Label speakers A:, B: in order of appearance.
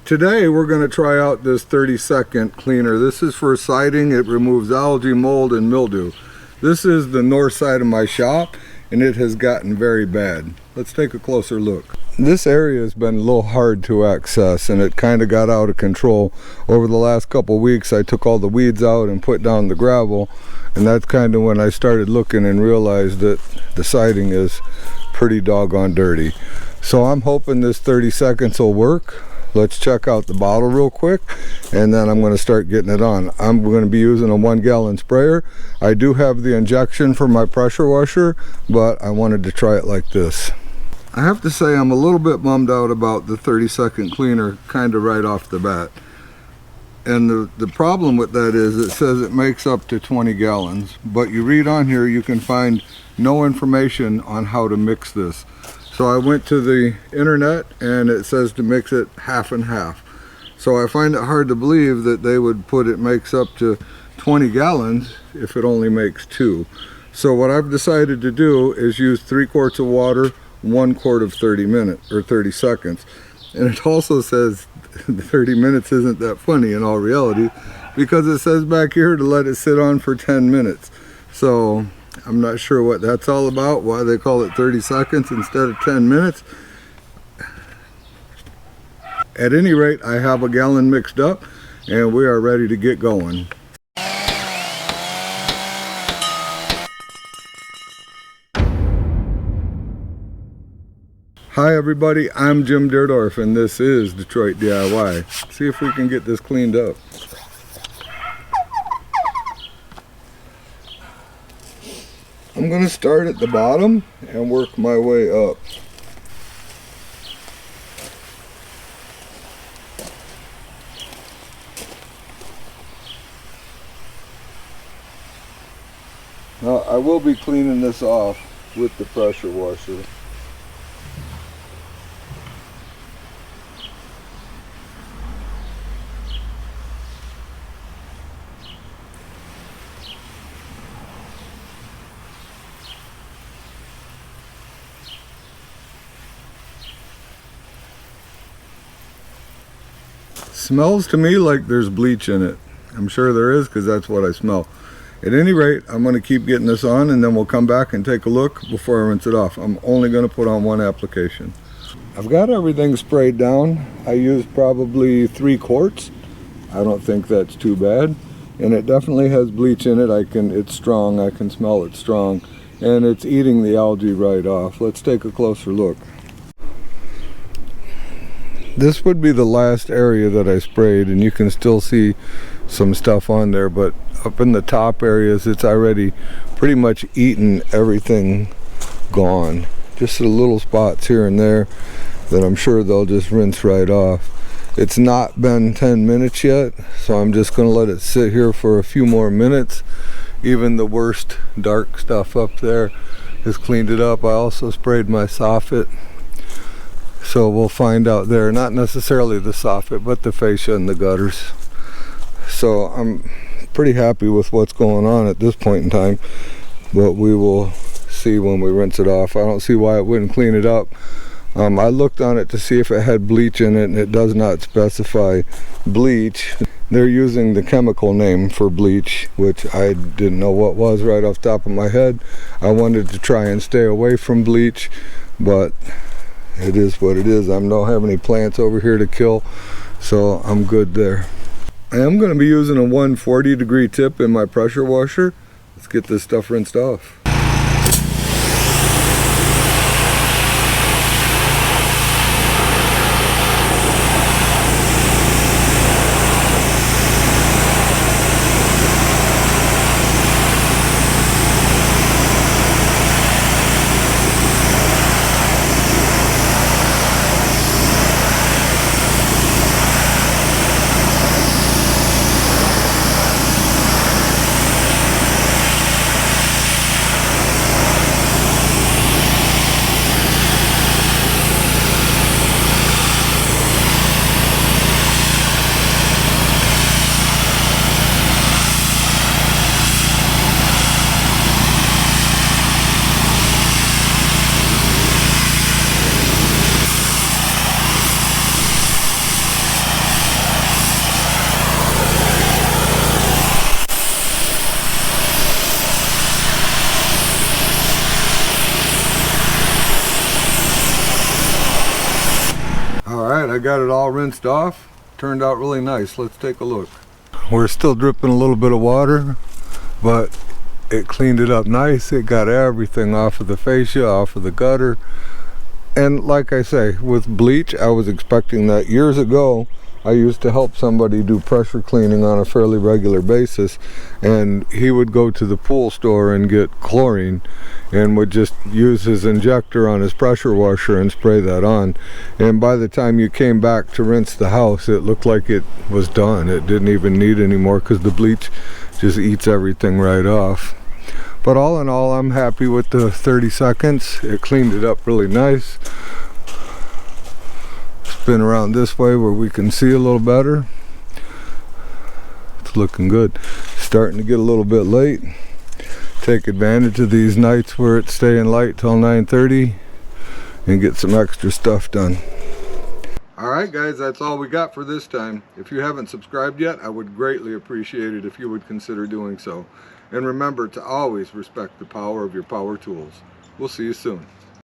A: Today we're going to try out this 30-second cleaner. This is for siding. It removes algae, mold, and mildew. This is the north side of my shop, and it has gotten very bad. Let's take a closer look. This area has been a little hard to access, and it kind of got out of control. Over the last couple weeks I took all the weeds out and put down the gravel, and that's kind of when I started looking and realized that the siding is pretty doggone dirty. So I'm hoping this 30 seconds will work. Let's check out the bottle real quick, and then I'm going to start getting it on. I'm going to be using a 1-gallon sprayer. I do have the injection for my pressure washer, but I wanted to try it like this. I have to say I'm a little bit bummed out about the 30-second cleaner kind of right off the bat. And the problem with that is it says it makes up to 20 gallons, but you read on here you can find no information on how to mix this. So I went to the internet and it says to mix it half and half. So I find it hard to believe that they would put it makes up to 20 gallons if it only makes 2. So what I've decided to do is use 3 quarts of water, 1 quart of 30 seconds. And it also says 30 minutes isn't that funny in all reality, because it says back here to let it sit on for 10 minutes. So I'm not sure what that's all about, why they call it 30 seconds instead of 10 minutes. At any rate, I have a gallon mixed up and we are ready to get going. Hi everybody, I'm Jim Dierdorf and this is Detroit DIY. See if we can get this cleaned up. I'm going to start at the bottom and work my way up. Now I will be cleaning this off with the pressure washer. Smells to me like there's bleach in it. I'm sure there is because that's what I smell. At any rate, I'm going to keep getting this on and then we'll come back and take a look before I rinse it off. I'm only going to put on 1 application. I've got everything sprayed down. I used probably 3 quarts. I don't think that's too bad. And it definitely has bleach in it. It's strong. I can smell it strong. And it's eating the algae right off. Let's take a closer look. This would be the last area that I sprayed, and you can still see some stuff on there, but up in the top areas it's already pretty much eaten everything gone. Just the little spots here and there that I'm sure they'll just rinse right off. It's not been 10 minutes yet, so I'm just going to let it sit here for a few more minutes. Even the worst dark stuff up there has cleaned it up. I also sprayed my soffit. So we'll find out there, not necessarily the soffit, but the fascia and the gutters. So I'm pretty happy with what's going on at this point in time, but we will see when we rinse it off. I don't see why it wouldn't clean it up. I looked on it to see if it had bleach in it, and it does not specify bleach. They're using the chemical name for bleach, which I didn't know what was right off the top of my head. I wanted to try and stay away from bleach, but it is what it is. I don't have any plants over here to kill, so I'm good there. I am going to be using a 140-degree tip in my pressure washer. Let's get this stuff rinsed off. I got it all rinsed off. Turned out really nice. Let's take a look. We're still dripping a little bit of water, but it cleaned it up nice. It got everything off of the fascia, off of the gutter. And like I say, with bleach, I was expecting that. Years ago, I used to help somebody do pressure cleaning on a fairly regular basis, and he would go to the pool store and get chlorine and would just use his injector on his pressure washer and spray that on. And by the time you came back to rinse the house, it looked like it was done. It didn't even need any more because the bleach just eats everything right off. But all in all, I'm happy with the 30 seconds. It cleaned it up really nice. Spin around this way where we can see a little better. It's looking good. Starting to get a little bit late. Take advantage of these nights where it's staying light till 9:30 and get some extra stuff done. Alright guys, that's all we got for this time. If you haven't subscribed yet, I would greatly appreciate it if you would consider doing so. And remember to always respect the power of your power tools. We'll see you soon.